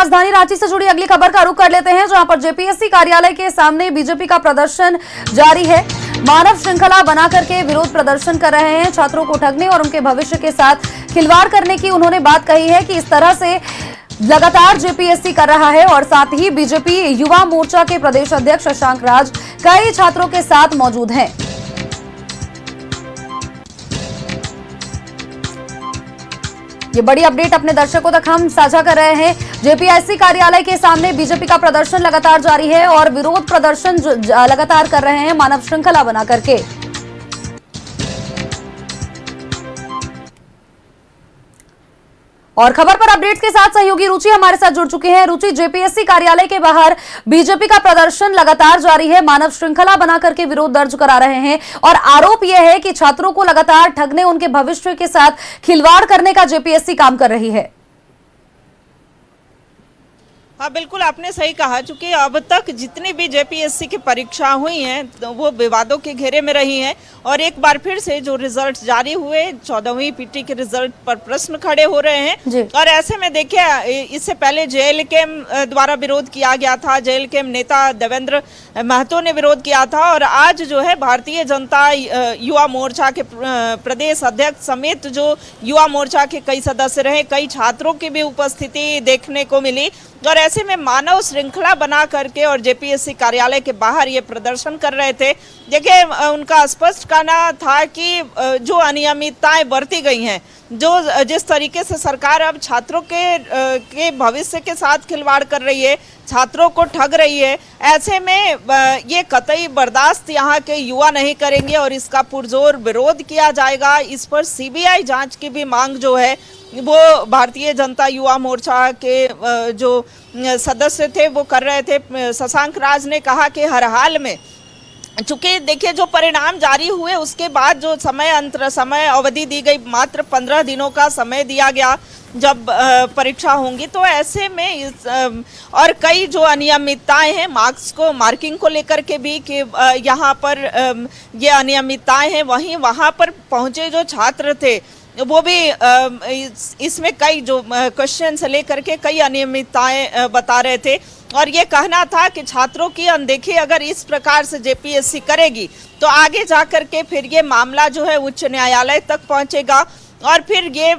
राजधानी रांची से जुड़ी अगली खबर का रुख कर लेते हैं, जहां पर जेपीएससी कार्यालय के सामने बीजेपी का प्रदर्शन जारी है। मानव श्रृंखला बना करके विरोध प्रदर्शन कर रहे हैं। छात्रों को ठगने और उनके भविष्य के साथ खिलवाड़ करने की उन्होंने बात कही है कि इस तरह से लगातार जेपीएससी कर रहा है। और साथ ही बीजेपी युवा मोर्चा के प्रदेश अध्यक्ष शशांक राज कई छात्रों के साथ मौजूद हैं। ये बड़ी अपडेट अपने दर्शकों तक हम साझा कर रहे हैं। जेपीएससी कार्यालय के सामने बीजेपी का प्रदर्शन लगातार जारी है और विरोध प्रदर्शन लगातार कर रहे हैं मानव श्रृंखला बना करके। और खबर पर अपडेट्स के साथ सहयोगी रुचि हमारे साथ जुड़ चुके हैं। रुचि, जेपीएससी कार्यालय के बाहर बीजेपी का प्रदर्शन लगातार जारी है, मानव श्रृंखला बना करके विरोध दर्ज करा रहे हैं और आरोप यह है कि छात्रों को लगातार ठगने, उनके भविष्य के साथ खिलवाड़ करने का जेपीएससी काम कर रही है। हाँ बिल्कुल, आपने सही कहा। चूंकि अब तक जितनी भी जेपीएससी की परीक्षा हुई हैं तो वो विवादों के घेरे में रही हैं और एक बार फिर से जो रिजल्ट जारी हुए 14वीं पीटी के रिजल्ट पर प्रश्न खड़े हो रहे हैं। और ऐसे में देखिए, इससे पहले जेएलकेएम द्वारा विरोध किया गया था। जेएलकेएम नेता देवेंद्र महतो ने विरोध किया था और आज जो है भारतीय जनता युवा मोर्चा के प्रदेश अध्यक्ष समेत जो युवा मोर्चा के कई सदस्य रहे, कई छात्रों की भी उपस्थिति देखने को मिली। और ऐसे में मानव श्रृंखला बना करके और जेपीएससी कार्यालय के बाहर ये प्रदर्शन कर रहे थे। देखिए, उनका स्पष्ट कहना था कि जो अनियमितताएं बरती गई हैं, जो जिस तरीके से सरकार अब छात्रों के भविष्य के साथ खिलवाड़ कर रही है, छात्रों को ठग रही है, ऐसे में ये कतई बर्दाश्त यहाँ के युवा नहीं करेंगे और इसका पुरजोर विरोध किया जाएगा। इस पर सीबीआई जांच की भी मांग जो है वो भारतीय जनता युवा मोर्चा के जो सदस्य थे वो कर रहे थे। शशांक राज ने कहा कि हर हाल में, चूंकि देखिए जो परिणाम जारी हुए उसके बाद जो समय अवधि दी गई, मात्र 15 दिनों का समय दिया गया जब परीक्षा होंगी, तो ऐसे में और कई जो अनियमितताएं हैं, मार्किंग को लेकर के भी कि यहाँ पर ये अनियमितताएं हैं, वहाँ पर पहुँचे जो छात्र थे वो भी इसमें कई जो क्वेश्चन से लेकर के कई अनियमितताएं बता रहे थे। और ये कहना था कि छात्रों की अनदेखी अगर इस प्रकार से जेपीएससी करेगी तो आगे जा कर के फिर ये मामला जो है उच्च न्यायालय तक पहुंचेगा और फिर ये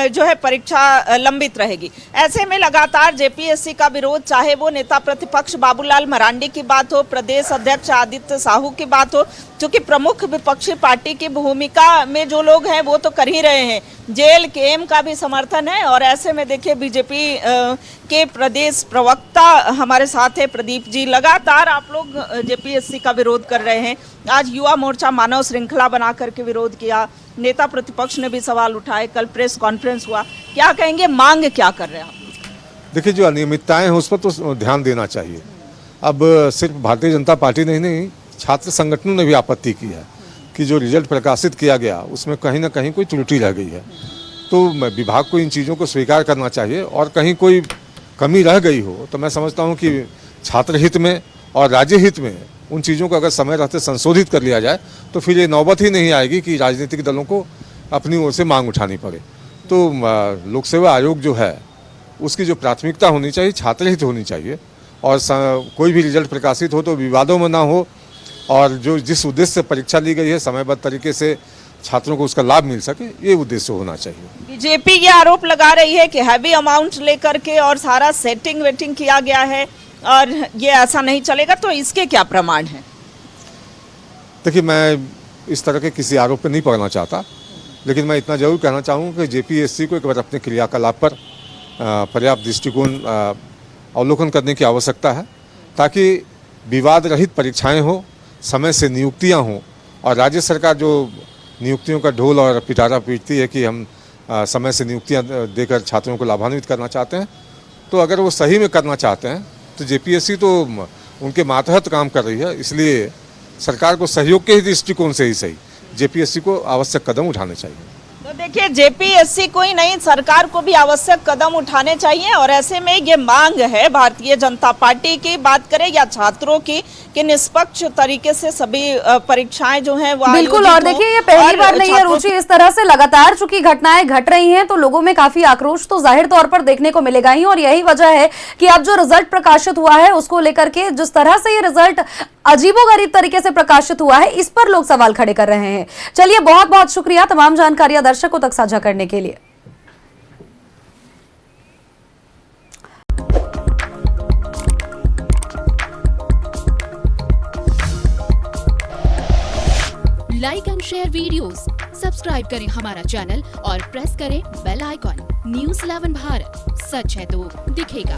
जो है परीक्षा लंबित रहेगी। ऐसे में लगातार जेपीएससी का विरोध, चाहे वो नेता प्रतिपक्ष बाबूलाल मरांडी की बात हो, प्रदेश अध्यक्ष आदित्य साहू की बात हो, क्योंकि प्रमुख विपक्षी पार्टी की भूमिका में जो लोग हैं वो तो कर ही रहे हैं, जेएलकेएम का भी समर्थन है। और ऐसे में देखिए, बीजेपी के प्रदेश प्रवक्ता हमारे साथ है प्रदीप जी। लगातार आप लोग जेपीएससी का विरोध कर रहे हैं, आज युवा मोर्चा मानव श्रृंखला बना करके विरोध किया, नेता प्रतिपक्ष ने भी सवाल उठाए, कल प्रेस कॉन्फ्रेंस हुआ, क्या कहेंगे, मांग क्या कर रहे हैं आप? देखिए, जो अनियमितताएं हैं उस पर तो ध्यान देना चाहिए। अब सिर्फ भारतीय जनता पार्टी ने ही नहीं, छात्र संगठनों ने भी आपत्ति की है कि जो रिजल्ट प्रकाशित किया गया उसमें कहीं ना कहीं कोई त्रुटि रह गई है। तो विभाग को इन चीज़ों को स्वीकार करना चाहिए और कहीं कोई कमी रह गई हो तो मैं समझता हूँ कि छात्र हित में और राज्य हित में उन चीज़ों को अगर समय रहते संशोधित कर लिया जाए तो फिर ये नौबत ही नहीं आएगी कि राजनीतिक दलों को अपनी ओर से मांग उठानी पड़े। तो लोक सेवा आयोग जो है उसकी जो प्राथमिकता होनी चाहिए छात्र हित होनी चाहिए और कोई भी रिजल्ट प्रकाशित हो तो विवादों में ना हो और जो जिस उद्देश्य से परीक्षा ली गई है समयबद्ध तरीके से छात्रों को उसका लाभ मिल सके, ये उद्देश्य होना चाहिए। बीजेपी ये आरोप लगा रही है कि हैवी अमाउंट लेकर के और सारा सेटिंग वेटिंग किया गया है और ये ऐसा नहीं चलेगा, तो इसके क्या प्रमाण हैं? देखिए, मैं इस तरह के किसी आरोप पर नहीं पड़ना चाहता, लेकिन मैं इतना जरूर कहना चाहूँगा कि जेपीएससी को एक बार अपने क्रियाकलाप पर पर्याप्त दृष्टिकोण अवलोकन करने की आवश्यकता है ताकि विवाद रहित परीक्षाएं हो, समय से नियुक्तियां हों और राज्य सरकार जो नियुक्तियों का ढोल और पिटारा पीटती है कि हम समय से नियुक्तियां देकर छात्रों को लाभान्वित करना चाहते हैं, तो अगर वो सही में करना चाहते हैं तो जेपीएससी तो उनके मातहत काम कर रही है। इसलिए सरकार को सहयोग के ही दृष्टिकोण से ही सही जेपीएससी को आवश्यक कदम उठाने चाहिए। तो देखिए जेपीएससी को ही नहीं, सरकार को भी आवश्यक कदम उठाने चाहिए और ऐसे में ये मांग है भारतीय जनता पार्टी की, बात करें या छात्रों की, कि निष्पक्ष तरीके से सभी परीक्षाएं जो हैं वो बिल्कुल। और देखिए ये पहली बार नहीं है रुचि, इस तरह से लगातार चूंकि घटनाएं घट रही हैं तो लोगों में काफी आक्रोश तो जाहिर तौर पर देखने को मिलेगा ही। और यही वजह है कि अब जो रिजल्ट प्रकाशित हुआ है उसको लेकर के जिस तरह से ये रिजल्ट अजीबोगरीब तरीके से प्रकाशित हुआ है, इस पर लोग सवाल खड़े कर रहे हैं। चलिए बहुत बहुत शुक्रिया तमाम जानकारियां दर्शकों तक साझा करने के लिए। Like and share videos, subscribe करें हमारा चैनल और प्रेस करें बेल आइकॉन। न्यूज़ 11 भारत, सच है तो दिखेगा।